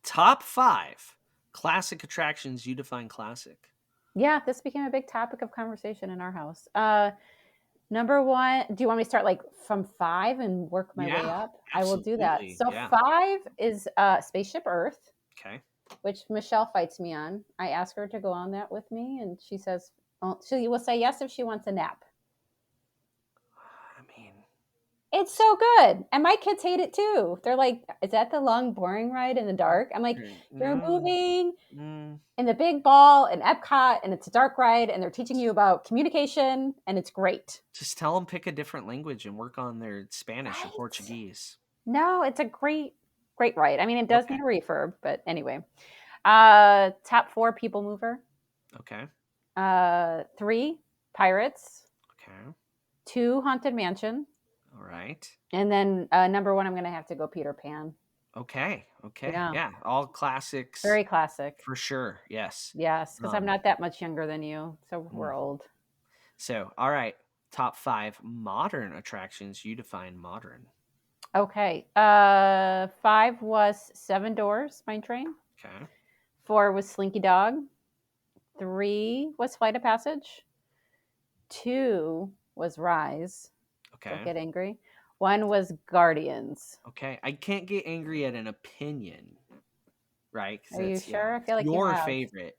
Top 5 classic attractions you define classic. Yeah, this became a big topic of conversation in our house. Number one, do you want me to start like from 5 and work my way Yeah, up? I will do that. absolutely. So Yeah. 5 is Spaceship Earth, Okay. which Michelle fights me on. I ask her to go on that with me, and she says she will say yes if she wants a nap. I mean, It's so good, and my kids hate it too. They're like, "Is that the long, boring ride in the dark?" I'm like, "You're no. moving Mm, in the big ball in Epcot, and it's a dark ride, and they're teaching you about communication, and it's great." just tell them pick a different language and work on their Spanish or Right? Portuguese. No, it's a great, great ride. I mean, it does Okay. need a refurb, but anyway. Top 4 People Mover. Okay. 3 Pirates. Okay. 2 Haunted Mansion. All right. And then number 1, I'm going to have to go Peter Pan. Okay. Okay. Yeah. Yeah. All classics Very classic. for sure. Yes. Yes, because I'm not that much younger than you, so we're old. So, all right. Top 5 modern attractions you define modern. Okay. 5 was Seven Doors Mine Train. Okay. 4 was Slinky Dog. 3 was Flight of Passage. 2 was Rise. Okay. Don't get angry. 1 was Guardians. Okay. I can't get angry at an opinion, right? Are you sure? I feel like your you have. favorite.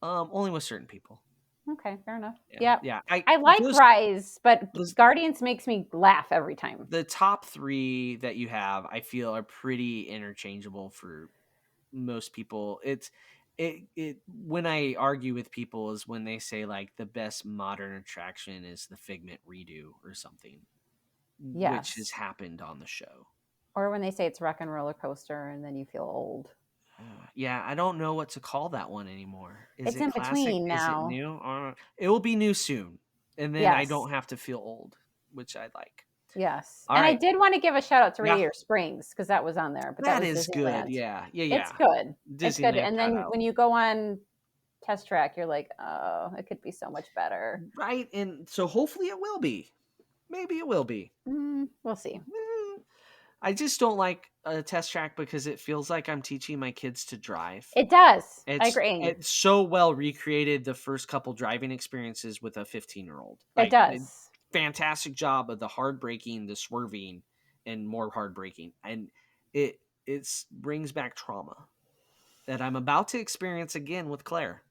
Only with certain people. Okay, fair enough. Yeah. Yeah. Yeah. I like Rise, but those- Guardians makes me laugh every time. The top 3 that you have, I feel, are pretty interchangeable for most people. It when I argue with people is when they say like the best modern attraction is the Figment redo or something, which has Yes. happened on the show. Or when they say it's Rock and Roller Coaster and then you feel old. Yeah, I don't know what to call that one anymore. Is It's it in classic? between Is it now. new? It will be new soon, and then I Yes. don't have to feel old, which I like. Yes. All And I right. did want to give a shout out to Yeah. Radiator Springs because that was on there, but that That was is Disneyland. good. Yeah. It's good. It's good. Disneyland And shout then out. when you go on Test Track, you're like, oh, it could be so much better. Right, and so hopefully it will be. Maybe it will be. We'll see. I just don't like a test track because it feels like I'm teaching my kids to drive. It does. I It's agree. it's so well recreated the first couple driving experiences with a 15-year-old. It does. Fantastic job of the hard braking, the swerving, and more hard braking, and it brings back trauma that I'm about to experience again with Claire,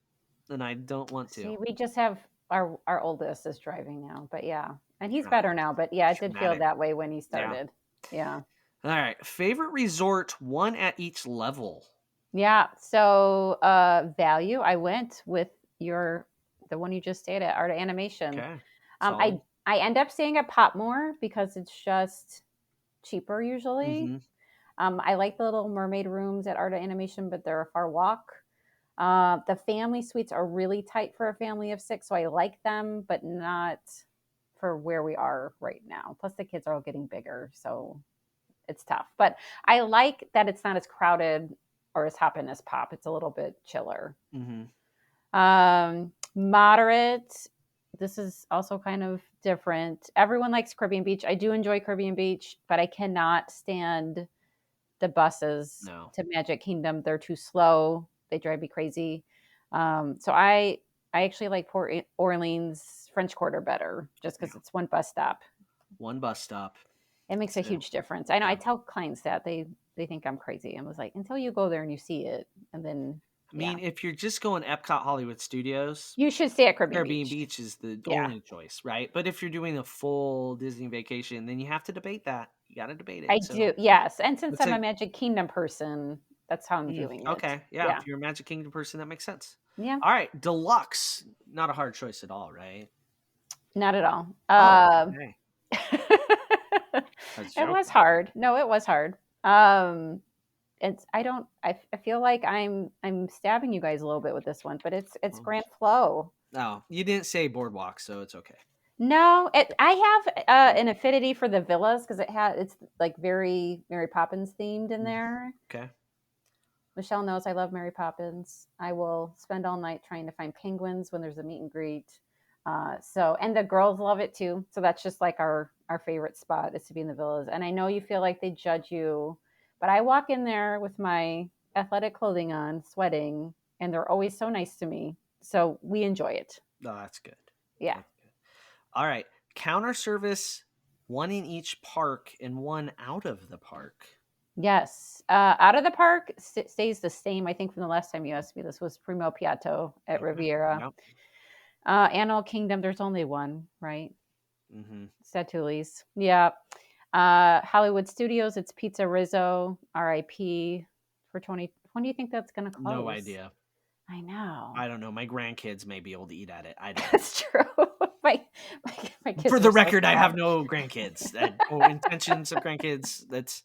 and I don't want to. See, we just have our oldest is driving now, but yeah, and he's better now. But yeah, it did feel that way when he started. Yeah. All right. Favorite resort, one at each level. Yeah. So value, I went with the one you just stayed at, Art of Animation. Okay. I end up staying at Popmore because it's just cheaper usually. Mm-hmm. I like the Little Mermaid rooms at Art of Animation, but they're a far walk. The family suites are really tight for a family of 6, so I like them, but not for where we are right now. Plus the kids are all getting bigger, so it's tough. But I like that it's not as crowded or as hopping as Pop. It's a little bit chiller. Mm-hmm. Moderate. This is also kind of different. Everyone likes Caribbean Beach. I do enjoy Caribbean Beach, but I cannot stand the buses to Magic Kingdom. They're too slow. They drive me crazy. So I actually like Port Orleans French Quarter better, just because it's one bus stop. One bus stop. It makes a huge difference. I know. I tell clients that they think I'm crazy. I was like, until you go there and you see it, and then. I mean, if you're just going Epcot Hollywood Studios, you should stay at Caribbean Beach is the only choice, right? But if you're doing a full Disney vacation, then you have to debate that. You got to debate it. I do, yes. And since I'm a Magic Kingdom person, that's how I'm viewing it. Okay, yeah. If you're a Magic Kingdom person, that makes sense. Yeah. All right, deluxe, not a hard choice at all, right? Not at all. Okay. It was hard. No, it was hard. It's I feel like I'm stabbing you guys a little bit with this one, but it's Grand Flow. Oh, you didn't say boardwalk, so it's okay. No, I have an affinity for the villas because it's like very Mary Poppins themed in there. Okay. Michelle knows I love Mary Poppins. I will spend all night trying to find penguins when there's a meet and greet. And the girls love it too. So that's just like our favorite spot is to be in the villas. And I know you feel like they judge you. But I walk in there with my athletic clothing on, sweating, and they're always so nice to me. So we enjoy it. Oh, that's good. Yeah. That's good. All right. Counter service, one in each park and one out of the park. Yes. Out of the park stays the same. I think from the last time you asked me, this was Primo Piatto at Riviera. Yep. Animal Kingdom, there's only one, right? Mm-hmm. Statulis. Yeah. Hollywood Studios, it's Pizza Rizzo, RIP for 20. When do you think that's going to close? No idea. I know. I don't know. My grandkids may be able to eat at it. I don't. That's true. my kids. For the record, I have no grandkids. Or intentions of grandkids. That's.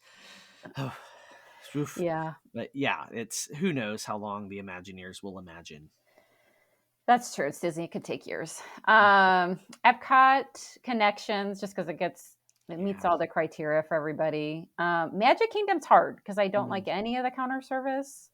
Yeah. But yeah, it's who knows how long the Imagineers will imagine. That's true. It's Disney. It could take years. Epcot Connections, just because it meets all the criteria for everybody. Magic Kingdom's hard because I don't like any of the counter service.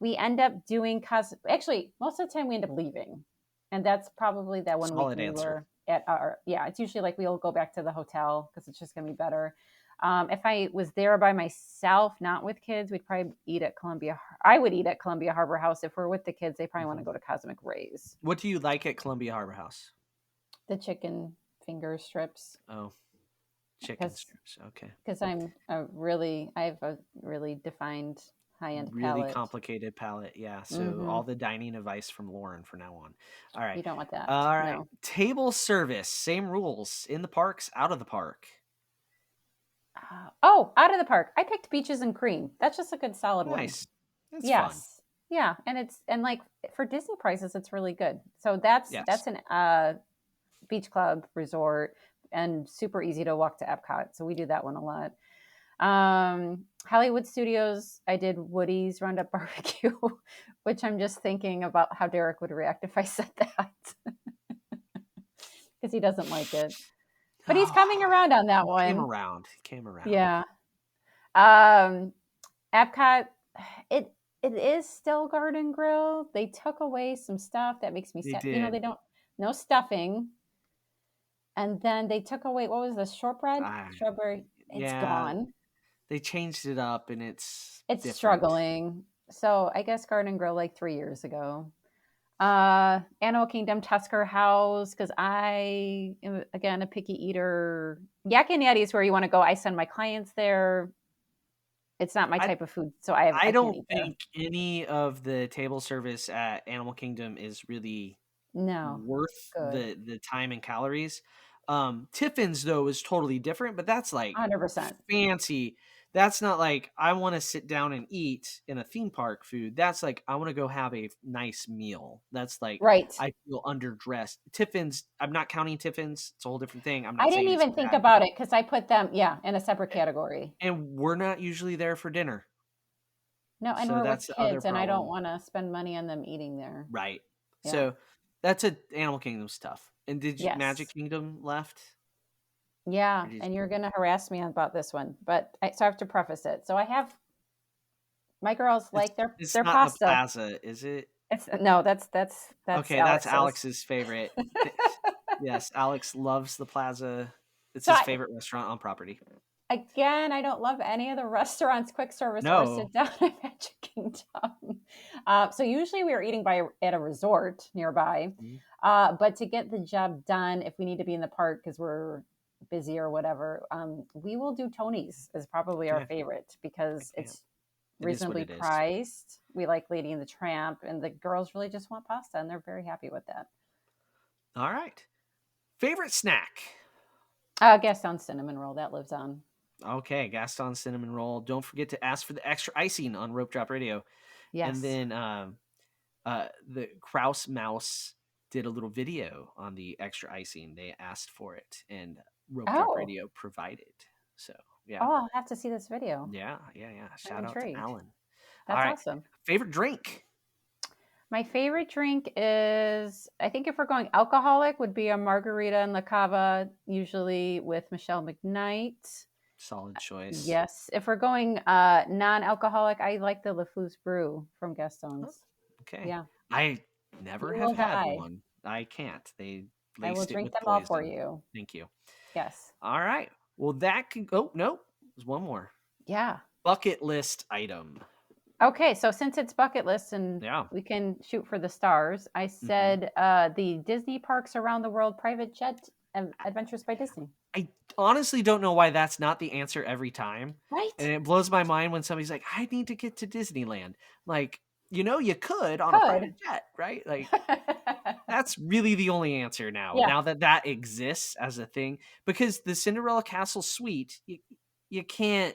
We end up doing actually most of the time we end up leaving, and that's probably that one week we were at our. Yeah, it's usually like we'll go back to the hotel because it's just gonna be better. If I was there by myself, not with kids, we'd probably eat at Columbia. I would eat at Columbia Harbor House. If we're with the kids, they probably want to go to Cosmic Rays. What do you like at Columbia Harbor House? The chicken finger strips. Oh, chicken strips. Okay. Because I have a really defined high-end palate. Really complicated palate. Yeah. So all the dining advice from Lauren for now on. All right. You don't want that. All right. No. Table service. Same rules. In the parks, out of the park. Out of the park. I picked peaches and cream. That's just a good solid one. Nice. That's fun. Yeah, and like for Disney prices, it's really good. So that's an beach club resort and super easy to walk to Epcot. So we do that one a lot. Hollywood Studios, I did Woody's Roundup Barbecue, which I'm just thinking about how Derek would react if I said that because he doesn't like it. But he's coming around on that one. Came around. Yeah. Epcot, it is still Garden Grill. They took away some stuff that makes me sad. They don't, no stuffing. And then they took away, what was the shortbread? Strawberry. It's gone. They changed it up and it's struggling. So I guess Garden Grill like 3 years ago. Animal Kingdom, Tusker House, because I am, again, a picky eater. Yak and Yeti is where you want to go. I send my clients there. It's not my type of food, so I don't think any of the table service at Animal Kingdom is really worth the time and calories. Tiffin's though is totally different, but that's like 100% fancy. That's not like I want to sit down and eat in a theme park food. That's like I want to go have a nice meal. That's like I feel underdressed. Tiffin's, I'm not counting Tiffin's. It's a whole different thing. I didn't even think about it because I put them in a separate category. And we're not usually there for dinner. No, and we're with kids, and I don't want to spend money on them eating there. Right. Yeah. So That's a Animal Kingdom stuff. And did you Magic Yes. Kingdom left? Yeah, Or did and you're gonna harass me about this one, but so I have to preface it. So I have my girls like it's their not the pasta. Plaza, is it? It's no, that's Okay, that's Alex's. Alex's favorite. Yes, Alex loves the Plaza. It's So his I, favorite restaurant on property. again, I don't love any of the restaurants, quick service, or No. sit down at Magic Kingdom. So usually we are eating at a resort nearby. Mhm. But to get the job done, if we need to be in the park because we're busy or whatever, we will do Tony's is probably our Okay. favorite because Okay. it's It is what reasonably it is. priced. We like Lady and the Tramp, and the girls really just want pasta, and they're very happy with that. All right. Favorite snack? Gaston cinnamon roll that lives on. Okay, Gaston cinnamon roll. Don't forget to ask for the extra icing on Rope Drop Radio. And Yes. then the Kraus Mouse did a little video on the extra icing. They asked for it, and Rope Drop Oh, Radio provided. So yeah, I'll have to see this video. yeah. I'm Shout out to intrigued. Alan. All That's right, awesome. favorite drink? My favorite drink is, I think if we're going alcoholic, would be a margarita and la cava, usually with Michelle McKnight. Solid choice. Yes. If we're going non-alcoholic, I like the LeFou's Brew from Oh, Gaston's. okay, Yeah. I never You have will had die. one. I can't. They I will laced it drink with them all for poison. you. Thank you. Yes. All right. Well, that can. Oh no, there's one more Yeah. bucket list item. Okay, so since it's bucket list and Yeah. we can shoot for the stars, I Mm-hmm. said the Disney parks around the world private jet adventures by Disney. I honestly don't know why that's not the answer every time. And Right? it blows my mind when somebody's like, I need to get to Disneyland. Like, you could on a Could. private jet, right? Like, that's really the only answer now. Yeah. Now that exists as a thing, because the Cinderella Castle suite, you can't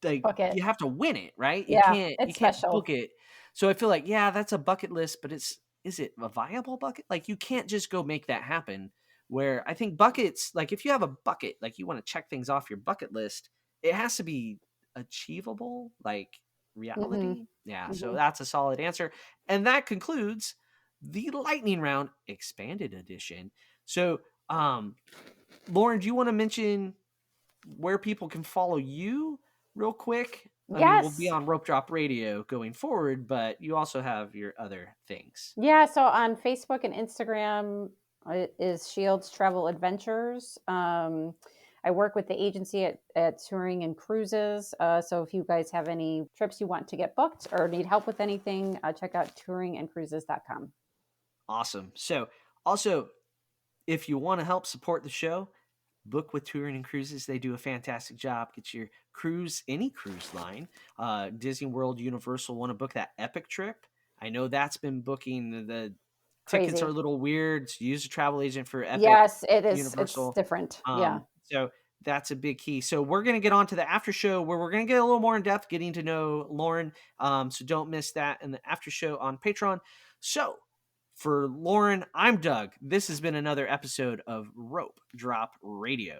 like Book it. you have to win it, right? You Yeah, can't you it's can't book special. it. So I feel like, yeah, that's a bucket list, but is it a viable bucket? Like you can't just go make that happen. Where I think buckets, like if you have a bucket, like you want to check things off your bucket list, it has to be achievable, like Hmm. reality. Yeah, so Hmm. that's a solid answer. And that concludes the lightning round expanded edition. So Lauren, do you want to mention where people can follow you real quick? I mean, we'll be Yes. on Rope Drop Radio going forward, but you also have your other things. Yeah, so on Facebook and Instagram is Shields Travel Adventures. I work with the agency at Touring and Cruises. So if you guys have any trips you want to get booked or need help with anything, check out touringandcruises.com. Awesome. So, also, if you want to help support the show, book with Touring and Cruises. They do a fantastic job. Get your cruise, any cruise line. Disney World, Universal, want to book that epic trip. I know that's been booking. The tickets are a Crazy. little weird. So use a travel agent for epic, Yes, it is. It's Universal. different. Yeah. So that's a big key. So we're going to get on to the after show where we're going to get a little more in depth, getting to know Lauren. So don't miss that in the after show on Patreon. So for Lauren, I'm Doug. This has been another episode of Rope Drop Radio.